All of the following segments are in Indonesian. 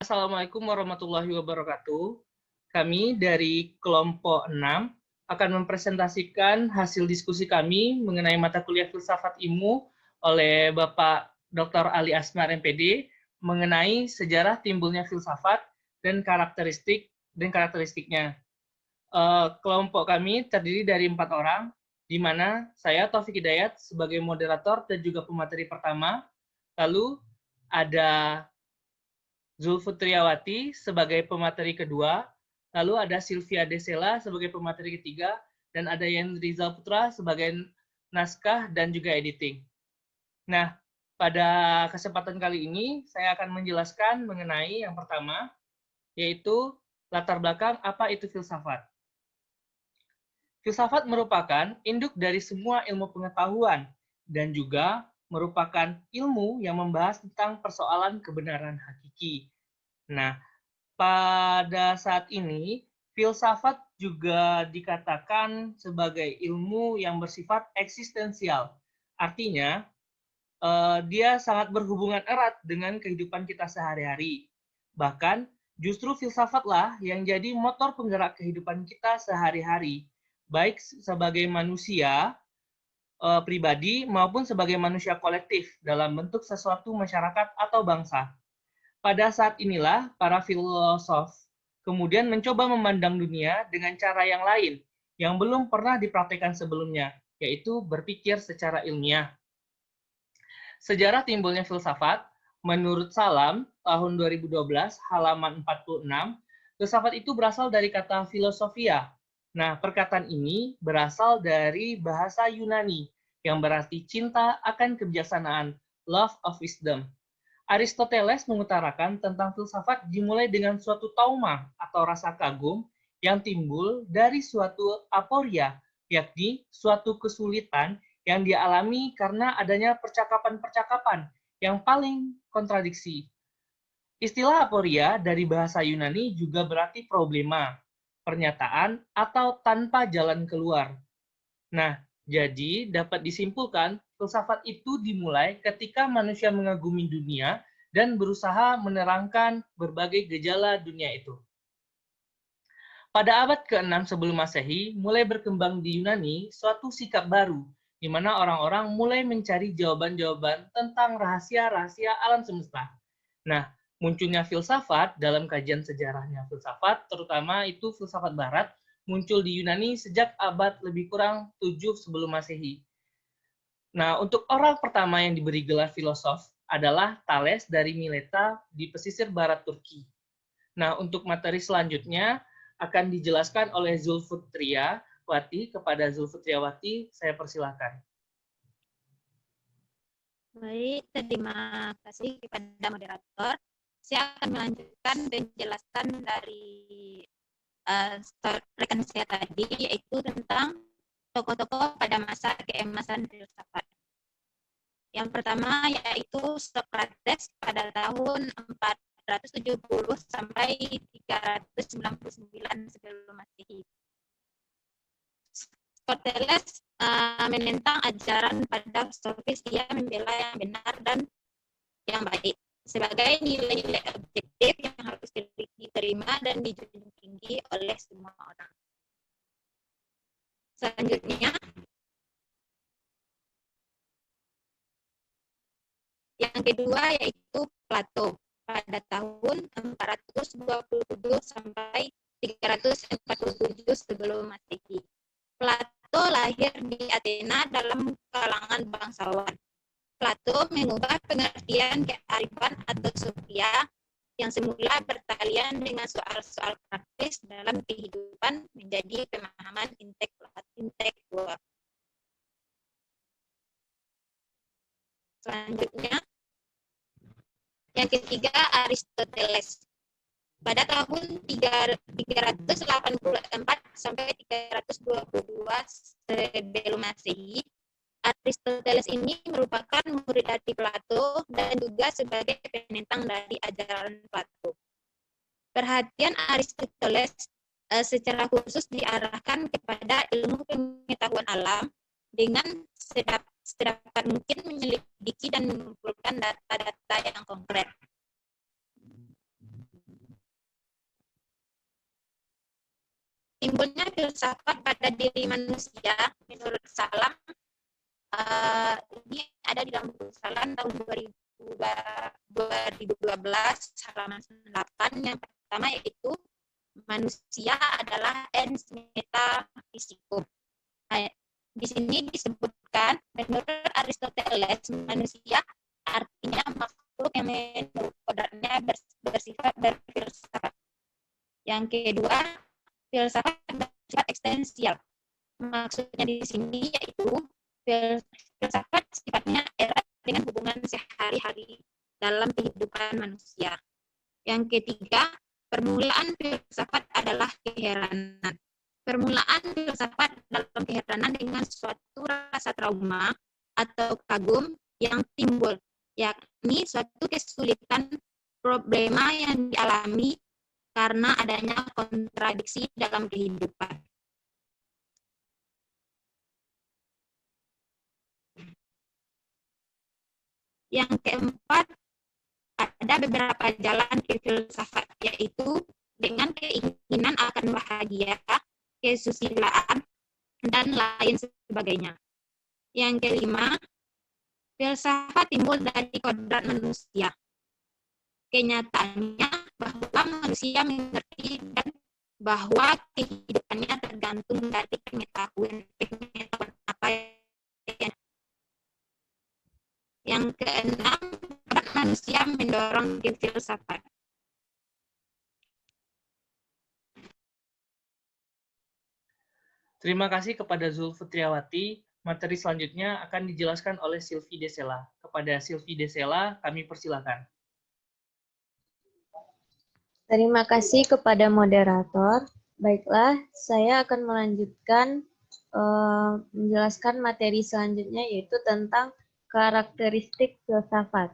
Assalamualaikum warahmatullahi wabarakatuh. Kami dari kelompok 6 akan mempresentasikan hasil diskusi kami mengenai mata kuliah Filsafat Ilmu oleh Bapak Dr. Ali Asmar MPD mengenai sejarah timbulnya filsafat dan karakteristiknya. Kelompok kami terdiri dari 4 orang, di mana saya Taufik Hidayat sebagai moderator dan juga pemateri pertama, lalu ada Zulfitriawati sebagai pemateri kedua, lalu ada Sylvia Desela sebagai pemateri ketiga, dan ada Yan Rizal Putra sebagai naskah dan juga editing. Nah, pada kesempatan kali ini saya akan menjelaskan mengenai yang pertama, yaitu latar belakang apa itu filsafat. Filsafat merupakan induk dari semua ilmu pengetahuan dan juga merupakan ilmu yang membahas tentang persoalan kebenaran hakiki. Nah, pada saat ini, filsafat juga dikatakan sebagai ilmu yang bersifat eksistensial. Artinya, dia sangat berhubungan erat dengan kehidupan kita sehari-hari. Bahkan, justru filsafatlah yang jadi motor penggerak kehidupan kita sehari-hari, baik sebagai manusia pribadi maupun sebagai manusia kolektif dalam bentuk sesuatu masyarakat atau bangsa. Pada saat inilah para filosof kemudian mencoba memandang dunia dengan cara yang lain yang belum pernah dipraktikkan sebelumnya, yaitu berpikir secara ilmiah. Sejarah timbulnya filsafat, menurut Salam, tahun 2012, halaman 46, filsafat itu berasal dari kata filosofia. Nah, perkataan ini berasal dari bahasa Yunani, yang berarti cinta akan kebijaksanaan, love of wisdom. Aristoteles mengutarakan tentang filsafat dimulai dengan suatu tauma atau rasa kagum yang timbul dari suatu aporia, yakni suatu kesulitan yang dialami karena adanya percakapan-percakapan yang paling kontradiksi. Istilah aporia dari bahasa Yunani juga berarti problema, pernyataan, atau tanpa jalan keluar. Nah, jadi dapat disimpulkan filsafat itu dimulai ketika manusia mengagumi dunia dan berusaha menerangkan berbagai gejala dunia itu. Pada abad ke-6 sebelum Masehi, mulai berkembang di Yunani suatu sikap baru, di mana orang-orang mulai mencari jawaban-jawaban tentang rahasia-rahasia alam semesta. Nah, munculnya filsafat dalam kajian sejarahnya filsafat, terutama itu filsafat barat, muncul di Yunani sejak abad lebih kurang 7 sebelum Masehi. Nah, untuk orang pertama yang diberi gelar filosof adalah Thales dari Mileta di pesisir barat Turki. Nah, untuk materi selanjutnya akan dijelaskan oleh Zulfitriawati. Kepada Zulfitriawati, saya persilakan. Baik, terima kasih kepada moderator. Saya akan melanjutkan penjelasan dari rekan saya tadi, yaitu tentang tokoh-tokoh pada masa keemasan filsafat. Yang pertama yaitu Socrates pada tahun 470 sampai 399 sebelum Masehi. Socrates menentang ajaran pada sofis, dia membela yang benar dan yang baik sebagai nilai-nilai objektif yang harus diterima dan dijunjung tinggi oleh semua orang. Selanjutnya, yang kedua yaitu Plato pada tahun 427 sampai 347 sebelum Masehi. Plato lahir di Athena dalam kalangan bangsawan. Plato mengubah pengertian kearifan atau sofia yang semula bertalian dengan soal-soal praktis dalam kehidupan menjadi pemahaman intelektual. Selanjutnya, yang ketiga Aristoteles. Pada tahun 384 sampai 322 sebelum Masehi, Aristoteles ini merupakan murid dari Plato dan juga sebagai penentang dari ajaran Plato. Perhatian Aristoteles secara khusus diarahkan kepada ilmu pengetahuan alam dengan sedapat mungkin menyelidiki dan mengumpulkan data-data yang konkret. timbulnya filsafat pada diri manusia menurut Salam ini ada di dalam buku Salam tahun 2012 halaman 8. Yang pertama yaitu manusia adalah ens metafisicum. Di sini disebutkan menurut Aristoteles manusia artinya makhluk yang menurut kodratnya bersifat berfilsafat. Yang kedua, filsafat bersifat eksistensial. Maksudnya di sini yaitu filsafat sifatnya erat dengan hubungan sehari-hari dalam kehidupan manusia. Yang ketiga, permulaan filsafat adalah keheranan. Permulaan filsafat dalam keheranan dengan suatu rasa trauma atau kagum yang timbul, yakni suatu kesulitan problema yang dialami karena adanya kontradiksi dalam kehidupan. Yang keempat, ada beberapa jalan ke filsafat, yaitu dengan keinginan akan bahagia, kesusilaan, dan lain sebagainya. Yang kelima, filsafat timbul dari kodrat manusia. Kenyataannya bahwa manusia mengerti dan bahwa kehidupannya tergantung dari pengetahuan apa yang keenam, manusia mendorong ke filsafat. Terima kasih kepada Zulfitriawati. Materi selanjutnya akan dijelaskan oleh Sylvie Desela. Kepada Sylvie Desela, kami persilakan. Terima kasih kepada moderator. Baiklah, saya akan melanjutkan menjelaskan materi selanjutnya, yaitu tentang karakteristik filsafat.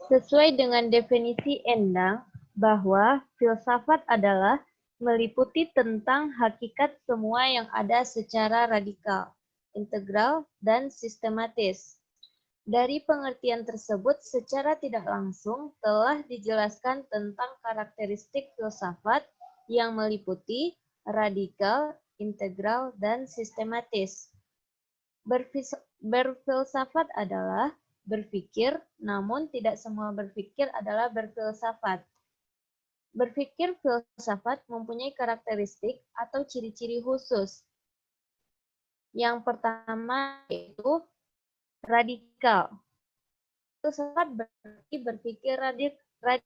Sesuai dengan definisi Endang, bahwa filsafat adalah meliputi tentang hakikat semua yang ada secara radikal, integral, dan sistematis. Dari pengertian tersebut secara tidak langsung telah dijelaskan tentang karakteristik filsafat yang meliputi radikal, integral, dan sistematis. Berfilsafat adalah berpikir, namun tidak semua berpikir adalah berfilsafat. Berpikir filsafat mempunyai karakteristik atau ciri-ciri khusus. Yang pertama yaitu radikal. Filsafat berarti berpikir radikal.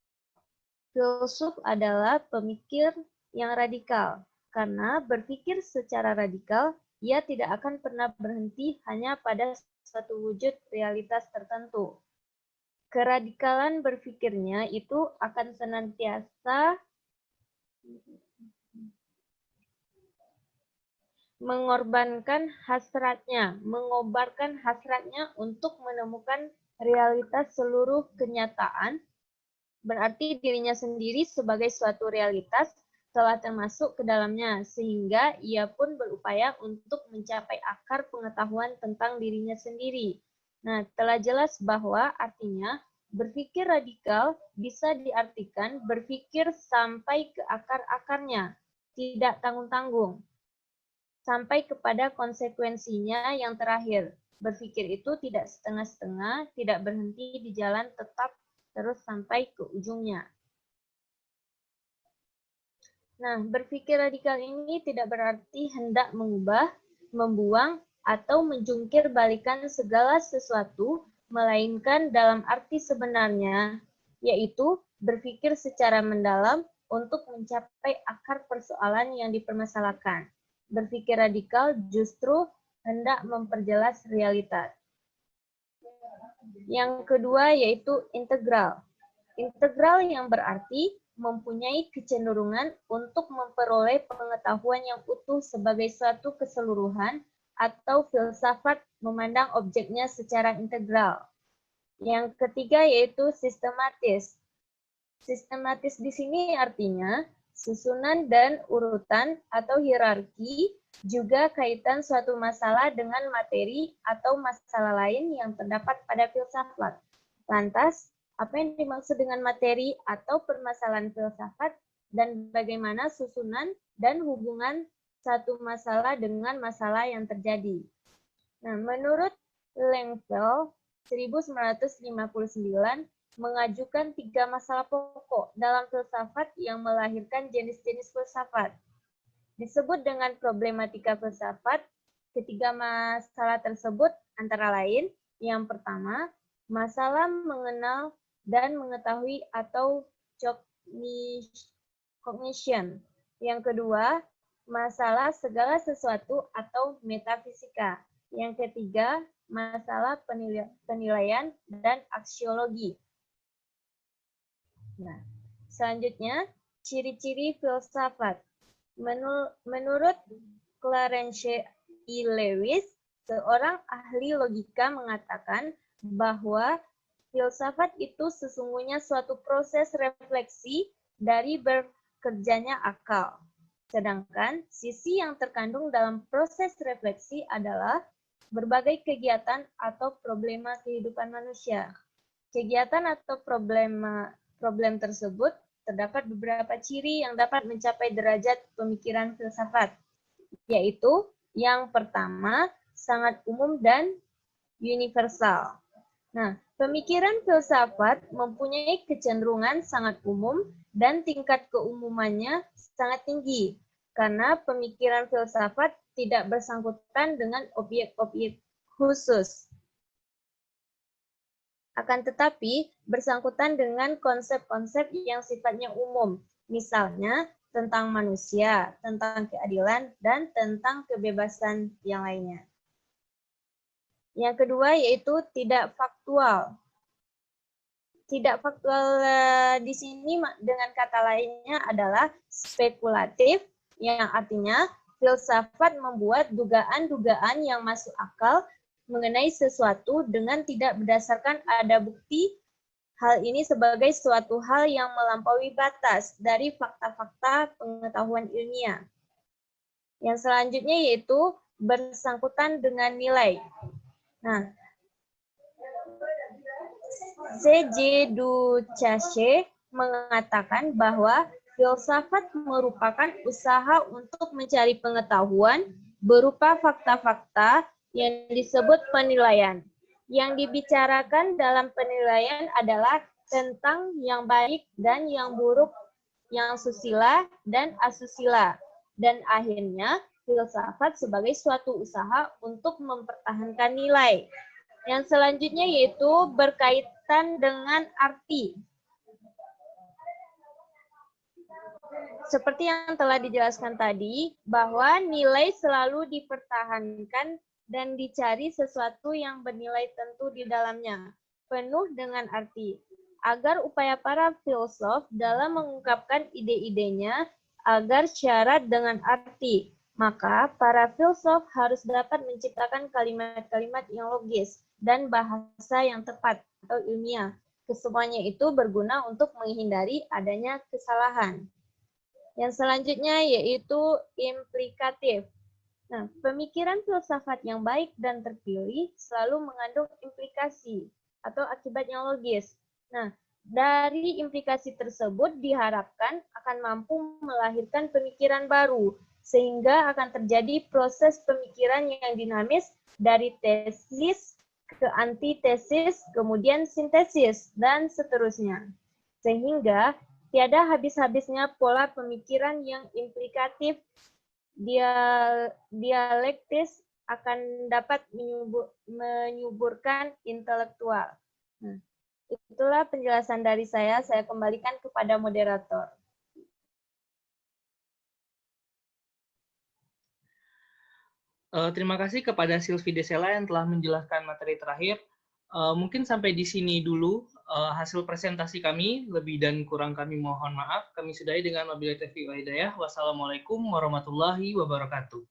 Filsuf adalah pemikir yang radikal. Karena berpikir secara radikal, ia tidak akan pernah berhenti hanya pada suatu wujud realitas tertentu. Keradikalan berpikirnya itu akan senantiasa mengobarkan hasratnya untuk menemukan realitas seluruh kenyataan, berarti dirinya sendiri sebagai suatu realitas telah termasuk ke dalamnya, sehingga ia pun berupaya untuk mencapai akar pengetahuan tentang dirinya sendiri. Nah, telah jelas bahwa artinya berpikir radikal bisa diartikan berpikir sampai ke akar-akarnya, tidak tanggung-tanggung, sampai kepada konsekuensinya yang terakhir. Berpikir itu tidak setengah-setengah, tidak berhenti di jalan, tetap terus sampai ke ujungnya. Nah, berpikir radikal ini tidak berarti hendak mengubah, membuang, atau menjungkir balikan segala sesuatu, melainkan dalam arti sebenarnya, yaitu berpikir secara mendalam untuk mencapai akar persoalan yang dipermasalahkan. Berpikir radikal justru hendak memperjelas realitas. Yang kedua yaitu integral. Integral yang berarti mempunyai kecenderungan untuk memperoleh pengetahuan yang utuh sebagai suatu keseluruhan, atau filsafat memandang objeknya secara integral. Yang ketiga yaitu sistematis. Sistematis di sini artinya susunan dan urutan atau hierarki, juga kaitan suatu masalah dengan materi atau masalah lain yang terdapat pada filsafat. Lantas, apa yang dimaksud dengan materi atau permasalahan filsafat dan bagaimana susunan dan hubungan satu masalah dengan masalah yang terjadi. Nah, menurut Lengfeld 1959 mengajukan 3 masalah pokok dalam filsafat yang melahirkan jenis-jenis filsafat. Disebut dengan problematika filsafat. Ketiga masalah tersebut antara lain, yang pertama, masalah mengenal dan mengetahui atau cognition. Yang kedua, masalah segala sesuatu atau metafisika. Yang ketiga, masalah penilaian dan aksiologi. Nah, selanjutnya, ciri-ciri filsafat. Menurut Clarence E. Lewis, seorang ahli logika mengatakan bahwa filsafat itu sesungguhnya suatu proses refleksi dari bekerjanya akal. Sedangkan sisi yang terkandung dalam proses refleksi adalah berbagai kegiatan atau problema kehidupan manusia. Kegiatan atau problem tersebut terdapat beberapa ciri yang dapat mencapai derajat pemikiran filsafat, yaitu yang pertama, sangat umum dan universal. Nah, pemikiran filsafat mempunyai kecenderungan sangat umum dan tingkat keumumannya sangat tinggi, karena pemikiran filsafat tidak bersangkutan dengan objek-objek khusus. Akan tetapi, bersangkutan dengan konsep-konsep yang sifatnya umum, misalnya tentang manusia, tentang keadilan, dan tentang kebebasan yang lainnya. Yang kedua yaitu tidak faktual. Tidak faktual di sini dengan kata lainnya adalah spekulatif, yang artinya filsafat membuat dugaan-dugaan yang masuk akal mengenai sesuatu dengan tidak berdasarkan ada bukti. Hal ini sebagai suatu hal yang melampaui batas dari fakta-fakta pengetahuan ilmiah. Yang selanjutnya yaitu bersangkutan dengan nilai. Nah, C.J. Duchasse mengatakan bahwa filsafat merupakan usaha untuk mencari pengetahuan berupa fakta-fakta yang disebut penilaian. Yang dibicarakan dalam penilaian adalah tentang yang baik dan yang buruk, yang susila dan asusila. Dan akhirnya, filsafat sebagai suatu usaha untuk mempertahankan nilai. Yang selanjutnya yaitu berkaitan dengan arti. Seperti yang telah dijelaskan tadi, bahwa nilai selalu dipertahankan dan dicari sesuatu yang bernilai tentu di dalamnya, penuh dengan arti. Agar upaya para filsuf dalam mengungkapkan ide-idenya agar syarat dengan arti, maka para filsuf harus dapat menciptakan kalimat-kalimat yang logis dan bahasa yang tepat atau ilmiah. Kesemuanya itu berguna untuk menghindari adanya kesalahan. Yang selanjutnya yaitu implikatif. Nah, pemikiran filsafat yang baik dan terpilih selalu mengandung implikasi atau akibat yang logis. Nah, dari implikasi tersebut diharapkan akan mampu melahirkan pemikiran baru, sehingga akan terjadi proses pemikiran yang dinamis dari tesis ke antitesis, kemudian sintesis, dan seterusnya. Sehingga tiada habis-habisnya pola pemikiran yang implikatif, dialektis akan dapat menyuburkan intelektual. Nah, itulah penjelasan dari saya kembalikan kepada moderator. Terima kasih kepada Sylvie Desela yang telah menjelaskan materi terakhir. Mungkin sampai di sini dulu hasil presentasi kami. Lebih dan kurang kami mohon maaf. Kami sudahi dengan wabillahi taufiq wal hidayah. Wassalamualaikum warahmatullahi wabarakatuh.